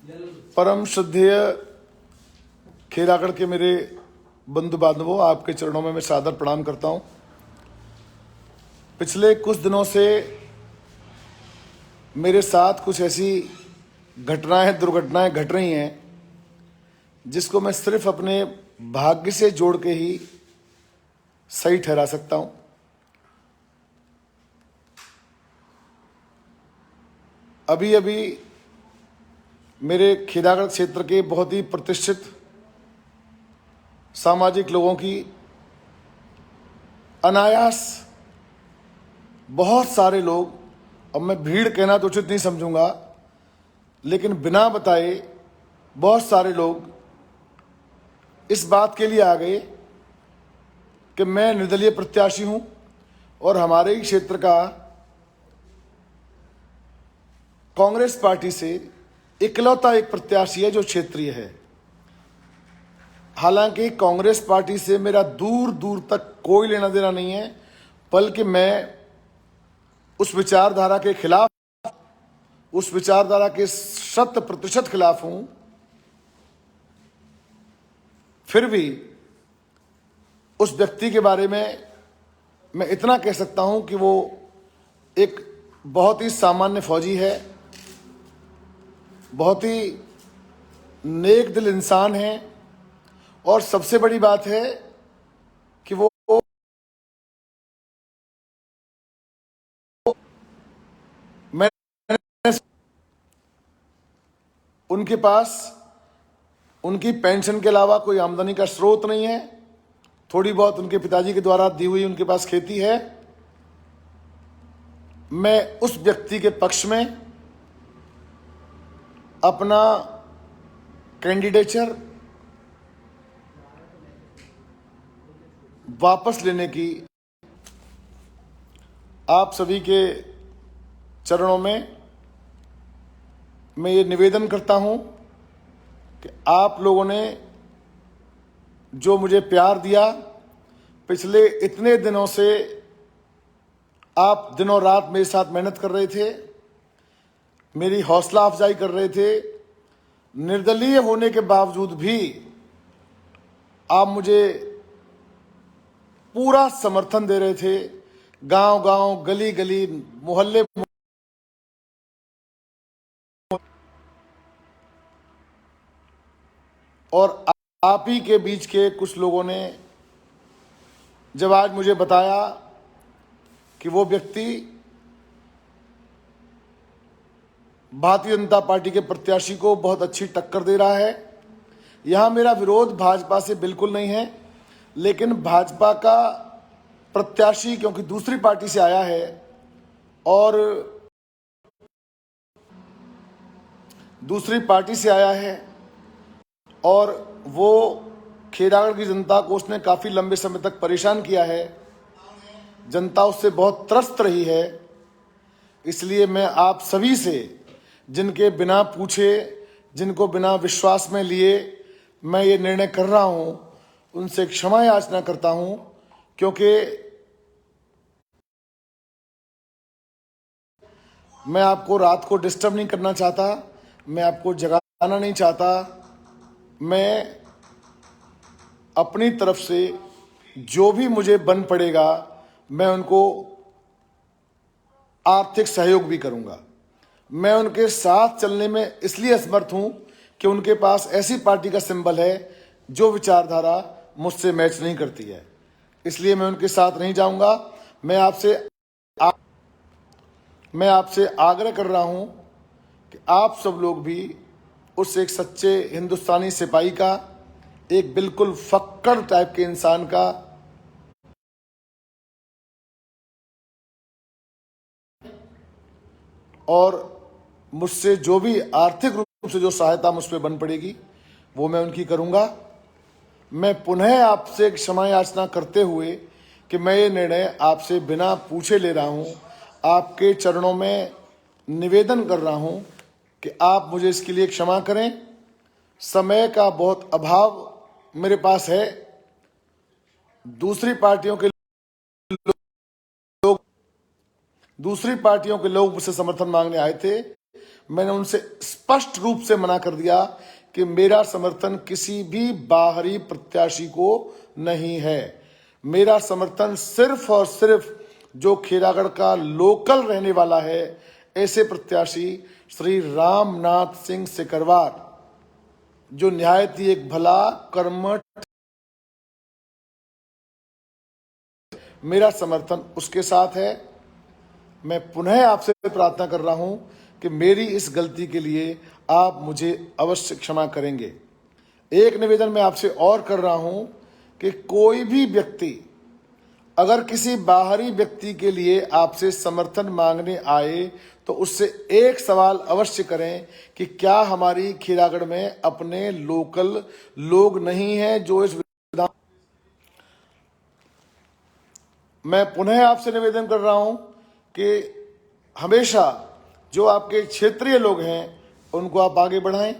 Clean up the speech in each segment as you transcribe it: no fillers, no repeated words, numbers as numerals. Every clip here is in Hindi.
परम श्रद्धेय खेरागढ़ के मेरे बंधु बांधवों, आपके चरणों में मैं सादर प्रणाम करता हूं। पिछले कुछ दिनों से मेरे साथ कुछ ऐसी घटनाएं, दुर्घटनाएं घट रही हैं जिसको मैं सिर्फ अपने भाग्य से जोड़ के ही सही ठहरा सकता हूं। अभी अभी मेरे खेरागढ़ क्षेत्र के बहुत ही प्रतिष्ठित सामाजिक लोगों की अनायास बहुत सारे लोग, अब मैं भीड़ कहना तो उचित नहीं समझूंगा, लेकिन बिना बताए बहुत सारे लोग इस बात के लिए आ गए कि मैं निर्दलीय प्रत्याशी हूं और हमारे ही क्षेत्र का कांग्रेस पार्टी से इकलौता एक प्रत्याशी है जो क्षेत्रीय है। हालांकि कांग्रेस पार्टी से मेरा दूर दूर तक कोई लेना देना नहीं है, बल्कि मैं उस विचारधारा के खिलाफ, उस विचारधारा के 100% खिलाफ हूं। फिर भी उस व्यक्ति के बारे में मैं इतना कह सकता हूं कि वो एक बहुत ही सामान्य फौजी है, बहुत ही नेक दिल इंसान है, और सबसे बड़ी बात है कि वो मैं उनके पास उनकी पेंशन के अलावा कोई आमदनी का स्रोत नहीं है। थोड़ी बहुत उनके पिताजी के द्वारा दी हुई उनके पास खेती है। मैं उस व्यक्ति के पक्ष में अपना कैंडिडेचर वापस लेने की आप सभी के चरणों में मैं ये निवेदन करता हूं कि आप लोगों ने जो मुझे प्यार दिया, पिछले इतने दिनों से आप दिनों रात मेरे साथ मेहनत कर रहे थे, मेरी हौसला अफजाई कर रहे थे, निर्दलीय होने के बावजूद भी आप मुझे पूरा समर्थन दे रहे थे। गांव गांव, गली गली, मोहल्ले, और आप ही के बीच के कुछ लोगों ने जब आज मुझे बताया कि वो व्यक्ति भारतीय जनता पार्टी के प्रत्याशी को बहुत अच्छी टक्कर दे रहा है। यहां मेरा विरोध भाजपा से बिल्कुल नहीं है, लेकिन भाजपा का प्रत्याशी क्योंकि दूसरी पार्टी से आया है और दूसरी पार्टी से आया है और वो खेरागढ़ की जनता को उसने काफी लंबे समय तक परेशान किया है, जनता उससे बहुत त्रस्त रही है। इसलिए मैं आप सभी से, जिनके बिना पूछे, जिनको बिना विश्वास में लिए मैं ये निर्णय कर रहा हूं, उनसे क्षमा याचना करता हूं, क्योंकि मैं आपको रात को डिस्टर्ब नहीं करना चाहता, मैं आपको जगाना नहीं चाहता। मैं अपनी तरफ से जो भी मुझे बन पड़ेगा मैं उनको आर्थिक सहयोग भी करूंगा। मैं उनके साथ चलने में इसलिए असमर्थ हूं कि उनके पास ऐसी पार्टी का सिंबल है जो विचारधारा मुझसे मैच नहीं करती है, इसलिए मैं उनके साथ नहीं जाऊंगा। मैं आपसे आग्रह कर रहा हूं कि आप सब लोग भी उस एक सच्चे हिंदुस्तानी सिपाही का, एक बिल्कुल फक्कड़ टाइप के इंसान का और मुझसे जो भी आर्थिक रूप से जो सहायता मुझ पर बन पड़ेगी वो मैं उनकी करूंगा। मैं पुनः आपसे क्षमा याचना करते हुए कि मैं ये निर्णय आपसे बिना पूछे ले रहा हूं, आपके चरणों में निवेदन कर रहा हूं कि आप मुझे इसके लिए क्षमा करें। समय का बहुत अभाव मेरे पास है। दूसरी पार्टियों के लोग मुझसे समर्थन मांगने आए थे। मैंने उनसे स्पष्ट रूप से मना कर दिया कि मेरा समर्थन किसी भी बाहरी प्रत्याशी को नहीं है। मेरा समर्थन सिर्फ और सिर्फ जो खेरागढ़ का लोकल रहने वाला है, ऐसे प्रत्याशी श्री रामनाथ सिंह सिकरवार, जो निहायत ही एक भला कर्मठ, मेरा समर्थन उसके साथ है। मैं पुनः आपसे प्रार्थना कर रहा हूं कि मेरी इस गलती के लिए आप मुझे अवश्य क्षमा करेंगे। एक निवेदन मैं आपसे और कर रहा हूं कि कोई भी व्यक्ति अगर किसी बाहरी व्यक्ति के लिए आपसे समर्थन मांगने आए तो उससे एक सवाल अवश्य करें कि क्या हमारी खेरागढ़ में अपने लोकल लोग नहीं हैं जो इस विधान। मैं पुनः आपसे निवेदन कर रहा हूं कि हमेशा जो आपके क्षेत्रीय लोग हैं उनको आप आगे बढ़ाएं।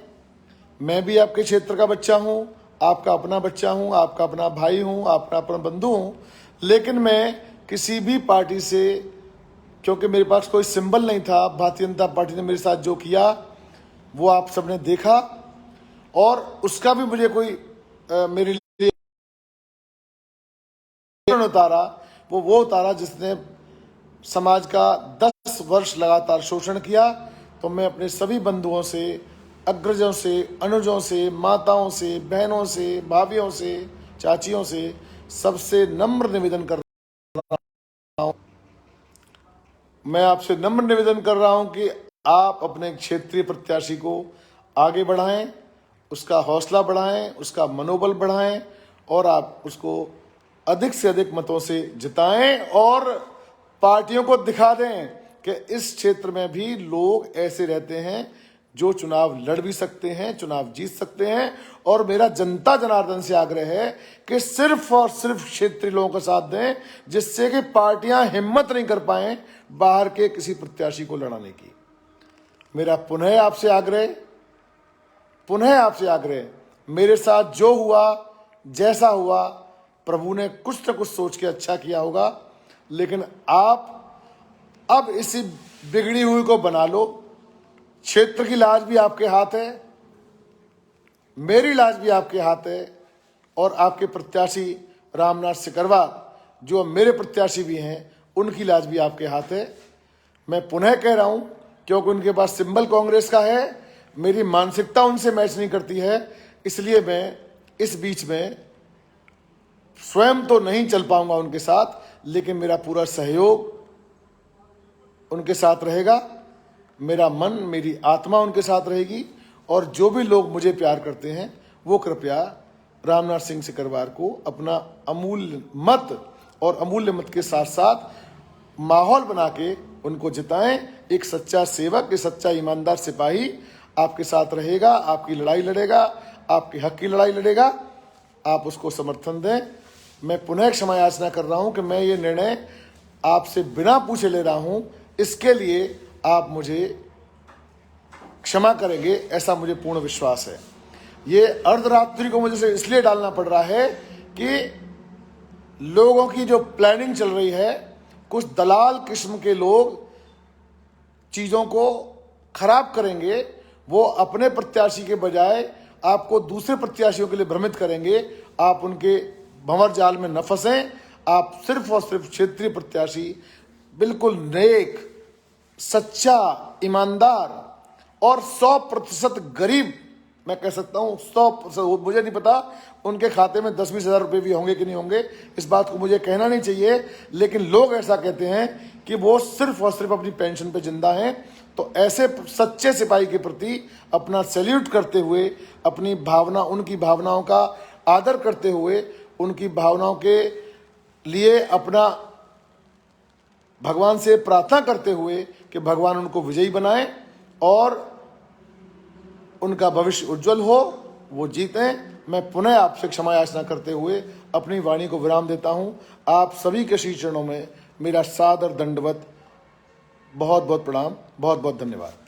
मैं भी आपके क्षेत्र का बच्चा हूं, आपका अपना बच्चा हूं, आपका अपना भाई हूं, आपका अपना बंधु हूं, लेकिन मैं किसी भी पार्टी से, क्योंकि मेरे पास कोई सिंबल नहीं था, भारतीय जनता पार्टी ने मेरे साथ जो किया वो आप सबने देखा, और उसका भी मुझे कोई मेरे लिए उतारा, वो उतारा जिसने समाज का 10 वर्ष लगातार शोषण किया। तो मैं अपने सभी बंधुओं से, अग्रजों से, अनुजों से, माताओं से, बहनों से, भाभियों से, चाचियों से सबसे नम्र निवेदन कर रहा हूं। मैं आपसे नम्र निवेदन कर रहा हूं कि आप अपने क्षेत्रीय प्रत्याशी को आगे बढ़ाएं, उसका हौसला बढ़ाएं, उसका मनोबल बढ़ाएं, और आप उसको अधिक से अधिक मतों से जिताएं और पार्टियों को दिखा दें कि इस क्षेत्र में भी लोग ऐसे रहते हैं जो चुनाव लड़ भी सकते हैं, चुनाव जीत सकते हैं। और मेरा जनता जनार्दन से आग्रह है कि सिर्फ और सिर्फ क्षेत्रीय लोगों का साथ दें, जिससे कि पार्टियां हिम्मत नहीं कर पाएं बाहर के किसी प्रत्याशी को लड़ाने की। मेरा पुनः आपसे आग्रह, मेरे साथ जो हुआ, जैसा हुआ, प्रभु ने कुछ न कुछ सोच के अच्छा किया होगा, लेकिन आप अब इसी बिगड़ी हुई को बना लो। क्षेत्र की लाज भी आपके हाथ है, मेरी लाज भी आपके हाथ है, और आपके प्रत्याशी रामनाथ सिकरवार जो मेरे प्रत्याशी भी हैं, उनकी लाज भी आपके हाथ है। मैं पुनः कह रहा हूं, क्योंकि उनके पास सिंबल कांग्रेस का है, मेरी मानसिकता उनसे मैच नहीं करती है, इसलिए मैं इस बीच में स्वयं तो नहीं चल पाऊंगा उनके साथ, लेकिन मेरा पूरा सहयोग उनके साथ रहेगा। मेरा मन, मेरी आत्मा उनके साथ रहेगी, और जो भी लोग मुझे प्यार करते हैं वो कृपया रामनाथ सिंह सिकरवार को अपना अमूल्य मत और अमूल्य मत के साथ साथ माहौल बना के उनको जिताएं। एक सच्चा सेवक, एक सच्चा ईमानदार सिपाही आपके साथ रहेगा, आपकी लड़ाई लड़ेगा, आपके हक की लड़ाई लड़ेगा, आप उसको समर्थन दें। मैं पुनः क्षमा याचना कर रहा हूं कि मैं ये निर्णय आपसे बिना पूछे ले रहा हूं, इसके लिए आप मुझे क्षमा करेंगे, ऐसा मुझे पूर्ण विश्वास है। ये अर्धरात्रि को मुझे इसलिए डालना पड़ रहा है कि लोगों की जो प्लानिंग चल रही है, कुछ दलाल किस्म के लोग चीज़ों को खराब करेंगे, वो अपने प्रत्याशी के बजाय आपको दूसरे प्रत्याशियों के लिए भ्रमित करेंगे। आप उनके भंवर जाल में न फंसें। आप सिर्फ और सिर्फ क्षेत्रीय प्रत्याशी, बिल्कुल नेक, सच्चा, ईमानदार और 100% गरीब, मैं कह सकता हूँ 100%, मुझे नहीं पता उनके खाते में 10-20 हज़ार रुपये भी होंगे कि नहीं होंगे, इस बात को मुझे कहना नहीं चाहिए, लेकिन लोग ऐसा कहते हैं कि वो सिर्फ और सिर्फ अपनी पेंशन पे जिंदा हैं। तो ऐसे सच्चे सिपाही के प्रति अपना सैल्यूट करते हुए, अपनी भावना, उनकी भावनाओं का आदर करते हुए, उनकी भावनाओं के लिए अपना भगवान से प्रार्थना करते हुए कि भगवान उनको विजयी बनाए और उनका भविष्य उज्जवल हो, वो जीतें। मैं पुनः आपसे क्षमा याचना करते हुए अपनी वाणी को विराम देता हूं। आप सभी के श्री चरणों में मेरा सादर दंडवत, बहुत बहुत प्रणाम, बहुत बहुत धन्यवाद।